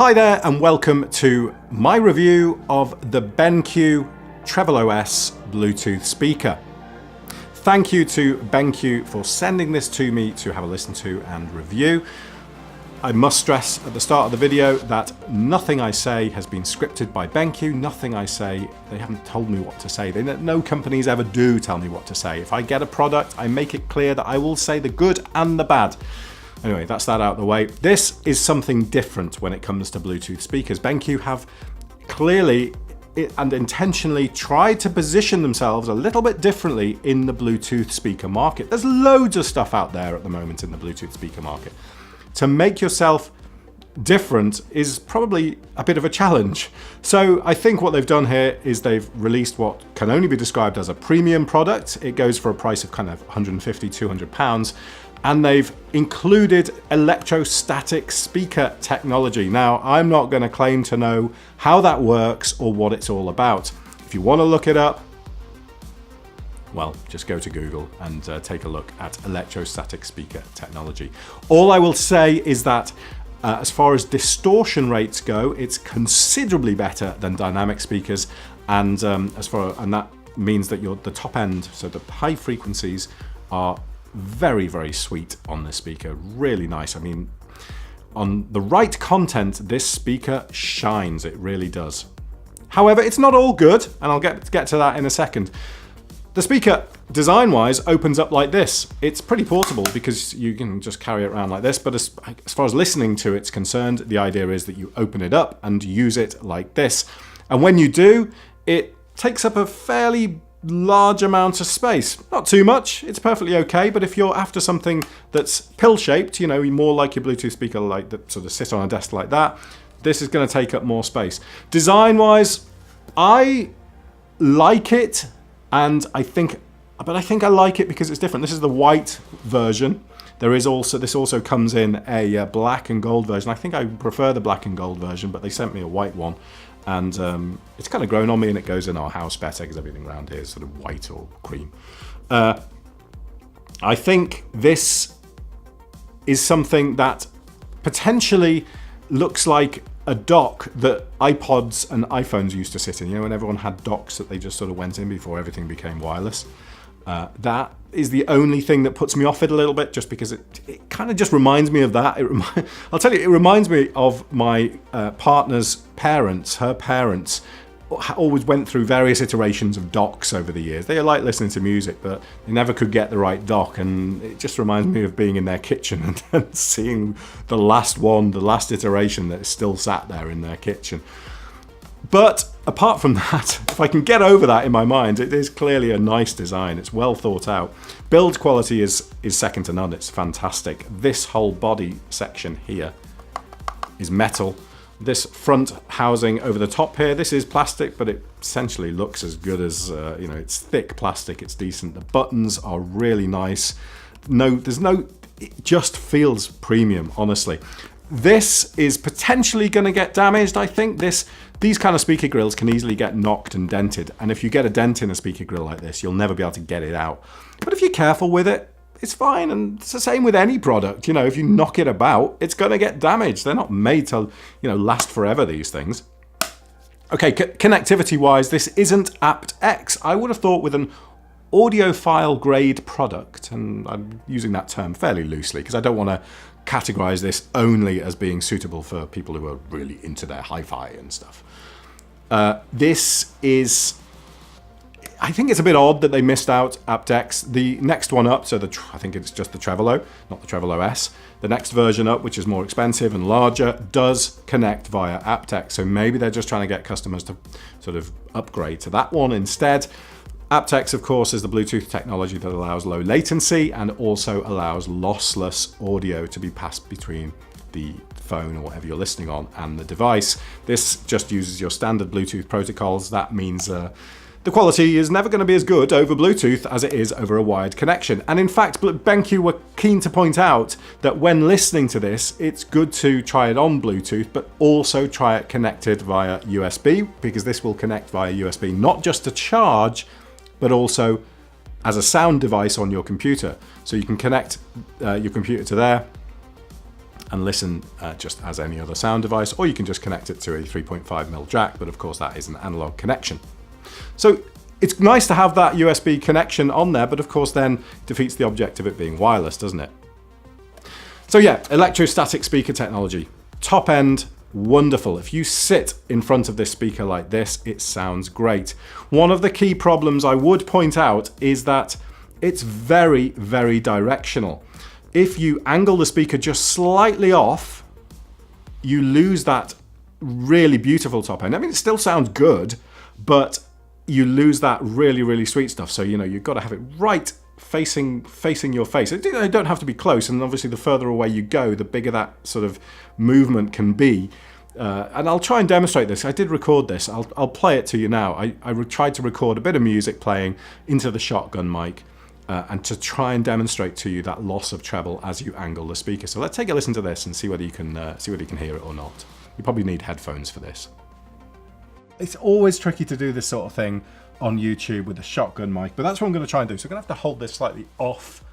Hi there and welcome to my review of the BenQ treVololove Bluetooth speaker. Thank you to BenQ for sending this to me to have a listen to and review. I must stress at the start of the video that nothing I say has been scripted by BenQ. Nothing I say, they haven't told me what to say. No companies ever do tell me what to say. If I get a product, I make it clear that I will say the good and the bad. Anyway, that's that out of the way. This is something different when it comes to Bluetooth speakers. BenQ have clearly and intentionally tried to position themselves a little bit differently in the Bluetooth speaker market. There's loads of stuff out there at the moment in the Bluetooth speaker market. To make yourself different is probably a bit of a challenge. So I think what they've done here is they've released what can only be described as a premium product. It goes for a price of kind of 150, 200 pounds. And they've included electrostatic speaker technology. Now, I'm not going to claim to know how that works or what it's all about. If you want to look it up, well, just go to Google and take a look at electrostatic speaker technology. All I will say is that as far as distortion rates go, it's considerably better than dynamic speakers, and that means that the top end, so the high frequencies, are very, very sweet on this speaker. Really nice. I mean, on the right content, this speaker shines. It really does. However, it's not all good, and I'll get to that in a second. The speaker, design-wise, opens up like this. It's pretty portable because you can just carry it around like this, but as far as listening to it's concerned, the idea is that you open it up and use it like this. And when you do, it takes up a fairly large amount of space. Not too much, it's perfectly okay, but if you're after something that's pill-shaped, you know, more like your Bluetooth speaker, like that sort of sit on a desk like that, this is going to take up more space. Design-wise, I like it, and I think I like it because it's different. This is the white version. This also comes in a black and gold version. I think I prefer the black and gold version, but they sent me a white one. And it's kind of grown on me, and it goes in our house better because everything around here is sort of white or cream. I think this is something that potentially looks like a dock that iPods and iPhones used to sit in. You know, when everyone had docks that they just sort of went in before everything became wireless. That is the only thing that puts me off it a little bit, just because it kind of just reminds me of that. I'll tell you, it reminds me of my partner's parents. Her parents always went through various iterations of docks over the years. They like listening to music, but they never could get the right dock, and it just reminds me of being in their kitchen and seeing the last iteration that is still sat there in their kitchen. But apart from that, if I can get over that in my mind, it is clearly a nice design. It's well thought out. Build quality is second to none. It's fantastic. This whole body section here is metal. This front housing over the top here, this is plastic, but it essentially looks as good as, it's thick plastic. It's decent. The buttons are really nice. It just feels premium, honestly. This is potentially going to get damaged, I think. These kind of speaker grills can easily get knocked and dented, and if you get a dent in a speaker grill like this, you'll never be able to get it out. But if you're careful with it, it's fine, and it's the same with any product. You know, if you knock it about, it's going to get damaged. They're not made to, last forever, these things. Okay, connectivity-wise, this isn't aptX. I would have thought with an audiophile grade product, and I'm using that term fairly loosely because I don't want to categorize this only as being suitable for people who are really into their hi-fi and stuff. I think it's a bit odd that they missed out aptX. The next one up, I think it's just the treVololove, not the treVololove. The next version up, which is more expensive and larger, does connect via aptX. So maybe they're just trying to get customers to sort of upgrade to that one instead. aptX, of course, is the Bluetooth technology that allows low latency and also allows lossless audio to be passed between the phone or whatever you're listening on and the device. This just uses your standard Bluetooth protocols. That means the quality is never going to be as good over Bluetooth as it is over a wired connection. And in fact, BenQ were keen to point out that when listening to this, it's good to try it on Bluetooth, but also try it connected via USB, because this will connect via USB, not just to charge, but also as a sound device on your computer. So you can connect your computer to there, and listen just as any other sound device, or you can just connect it to a 3.5mm jack, but of course that is an analog connection. So it's nice to have that USB connection on there, but of course then defeats the object of it being wireless, doesn't it? So yeah, electrostatic speaker technology. Top end, wonderful. If you sit in front of this speaker like this, it sounds great. One of the key problems I would point out is that it's very, very directional. If you angle the speaker just slightly off, you lose that really beautiful top end. I mean, it still sounds good, but you lose that really, really sweet stuff. So, you know, you've got to have it right facing your face. It don't have to be close, and obviously the further away you go, the bigger that sort of movement can be. And I'll try and demonstrate this. I did record this. I'll play it to you now. I tried to record a bit of music playing into the shotgun mic, and to try and demonstrate to you that loss of treble as you angle the speaker. So let's take a listen to this and see whether you can hear it or not. You probably need headphones for this. It's always tricky to do this sort of thing on YouTube with a shotgun mic, but that's what I'm going to try and do. So I'm going to have to hold this slightly off,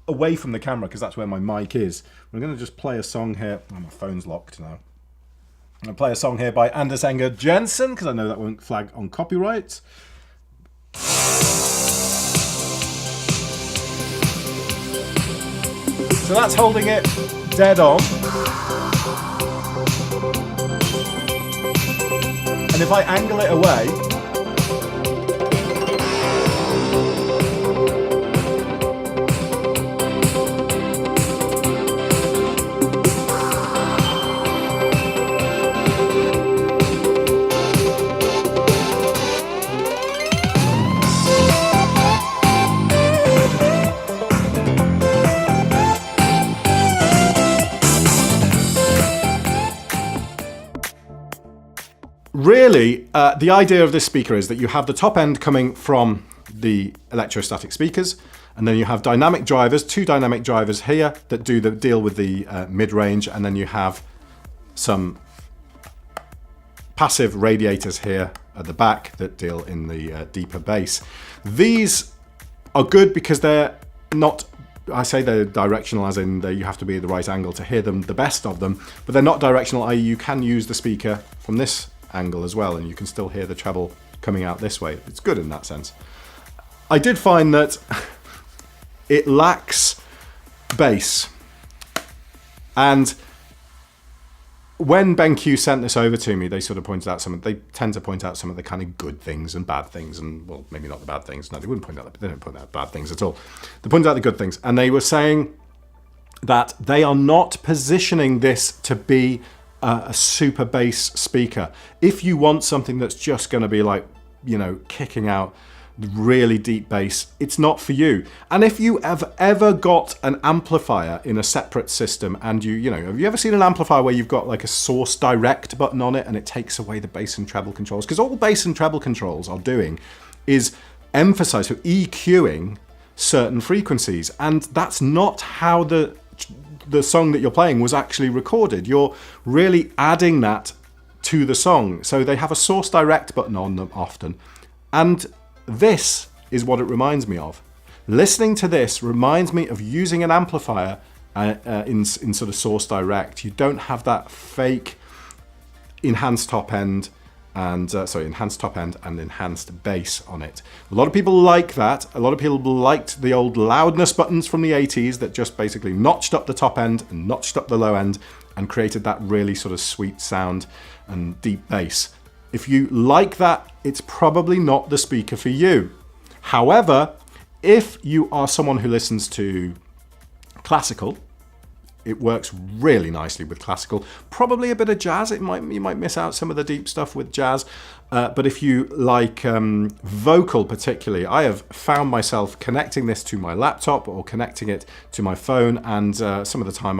away from the camera, because that's where my mic is. I'm going to just play a song here. Oh, my phone's locked now. I'm going to play a song here by Anders Enger Jensen, because I know that won't flag on copyright. So that's holding it dead on. And if I angle it away, really, the idea of this speaker is that you have the top end coming from the electrostatic speakers, and then you have dynamic drivers, two dynamic drivers here that deal with the mid-range, and then you have some passive radiators here at the back that deal in the deeper bass. These are good because they're not, I say they're directional as in you have to be at the right angle to hear them, the best of them, but they're not directional, i.e. you can use the speaker from this angle as well, and you can still hear the treble coming out this way. It's good in that sense. I did find that it lacks bass, and when BenQ sent this over to me, they sort of pointed out they tend to point out some of the kind of good things and bad things, and well, maybe not the bad things. No, they wouldn't point out that. They don't point out bad things at all. They pointed out the good things, and they were saying that they are not positioning this to be a super bass speaker. If you want something that's just going to be like, you know, kicking out really deep bass, it's not for you. And if you have ever got an amplifier in a separate system, and you know, have you ever seen an amplifier where you've got like a source direct button on it and it takes away the bass and treble controls? Because all bass and treble controls are doing is emphasize, so EQing certain frequencies, and that's not how the song that you're playing was actually recorded. You're really adding that to the song. So they have a source direct button on them often. And this is what it reminds me of. Listening to this reminds me of using an amplifier in sort of source direct. You don't have that fake enhanced top end and enhanced top end and enhanced bass on it. A lot of people like that. A lot of people liked the old loudness buttons from the 80s that just basically notched up the top end and notched up the low end and created that really sort of sweet sound and deep bass. If you like that, it's probably not the speaker for you. However, if you are someone who listens to classical, it works really nicely with classical. Probably a bit of jazz. You might miss out some of the deep stuff with jazz. But if you like vocal particularly, I have found myself connecting this to my laptop or connecting it to my phone, and some of the time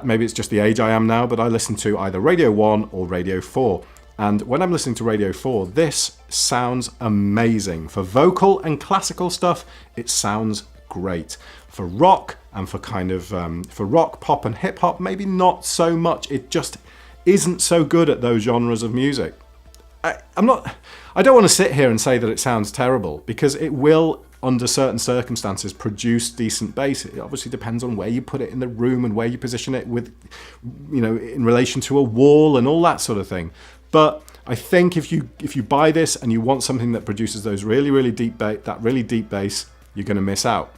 maybe it's just the age I am now, but I listen to either Radio 1 or Radio 4. And when I'm listening to Radio 4, this sounds amazing. For vocal and classical stuff, it sounds great. For rock and for kind of for rock, pop and hip hop, maybe not so much. It just isn't so good at those genres of music. I don't want to sit here and say that it sounds terrible, because it will under certain circumstances, produce decent bass. It obviously depends on where you put it in the room and where you position it with, you know, in relation to a wall and all that sort of thing. But I think if you buy this and you want something that produces those really deep bass, you're going to miss out.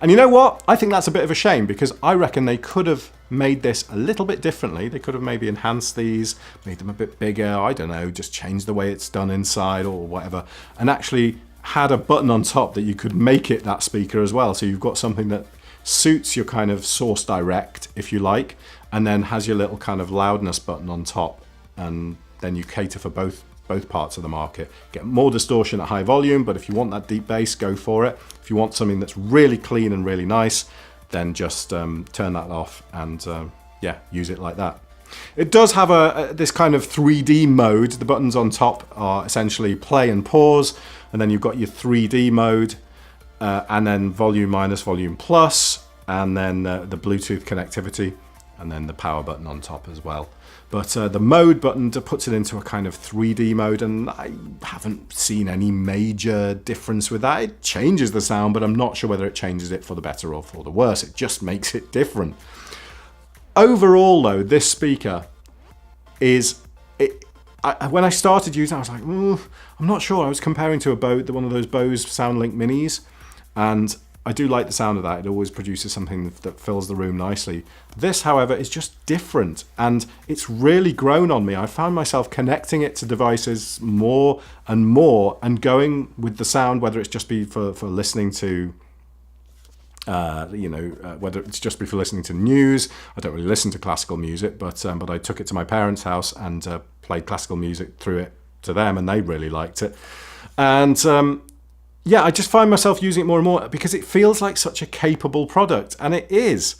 And you know what? I think that's a bit of a shame, because I reckon they could have made this a little bit differently. They could have maybe enhanced these, made them a bit bigger, I don't know, just changed the way it's done inside or whatever, and actually had a button on top that you could make it that speaker as well. So you've got something that suits your kind of source direct, if you like, and then has your little kind of loudness button on top, and then you cater for both parts of the market. Get more distortion at high volume, but if you want that deep bass, go for it. If you want something that's really clean and really nice, then just turn that off and yeah, use it like that. It does have this kind of 3D mode. The buttons on top are essentially play and pause, and then you've got your 3D mode, and then volume minus, volume plus, and then the Bluetooth connectivity, and then the power button on top as well. But the mode button puts it into a kind of 3D mode, and I haven't seen any major difference with that. It changes the sound, but I'm not sure whether it changes it for the better or for the worse. It just makes it different. Overall, though, this speaker is... when I started using it, I was like, I'm not sure. I was comparing to one of those Bose SoundLink Minis, and I do like the sound of that. It always produces something that fills the room nicely. This, however, is just different, and it's really grown on me. I found myself connecting it to devices more and more, and going with the sound, whether it's just be for listening to, whether it's just be for listening to news. I don't really listen to classical music, but I took it to my parents' house and played classical music through it to them, and they really liked it. And yeah, I just find myself using it more and more because it feels like such a capable product, and it is.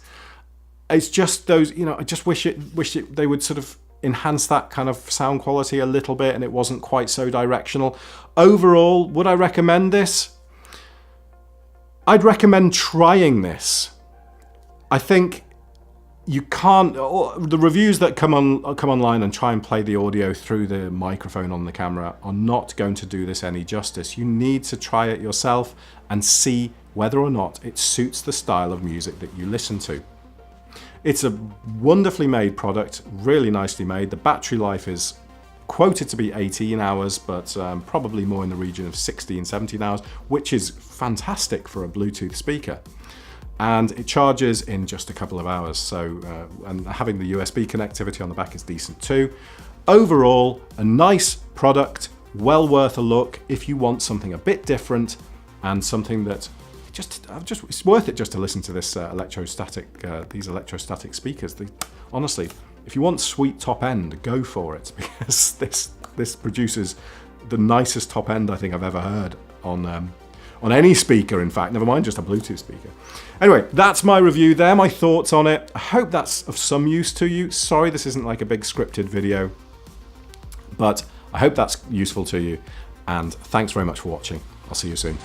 It's just those, you know, I just wish they would sort of enhance that kind of sound quality a little bit, and it wasn't quite so directional. Overall, would I recommend this? I'd recommend trying this. I think you can't, the reviews that come online and try and play the audio through the microphone on the camera are not going to do this any justice. You need to try it yourself and see whether or not it suits the style of music that you listen to. It's a wonderfully made product, really nicely made. The battery life is quoted to be 18 hours, but probably more in the region of 16, 17 hours, which is fantastic for a Bluetooth speaker. And it charges in just a couple of hours. So, and having the USB connectivity on the back is decent too. Overall, a nice product, well worth a look if you want something a bit different and something that it's worth it just to listen to this these electrostatic speakers. Honestly, if you want sweet top end, go for it, because this produces the nicest top end I think I've ever heard on any speaker, in fact, never mind just a Bluetooth speaker. Anyway, that's my review. They're my thoughts on it. I hope that's of some use to you. Sorry this isn't like a big scripted video, but I hope that's useful to you, and thanks very much for watching. I'll see you soon.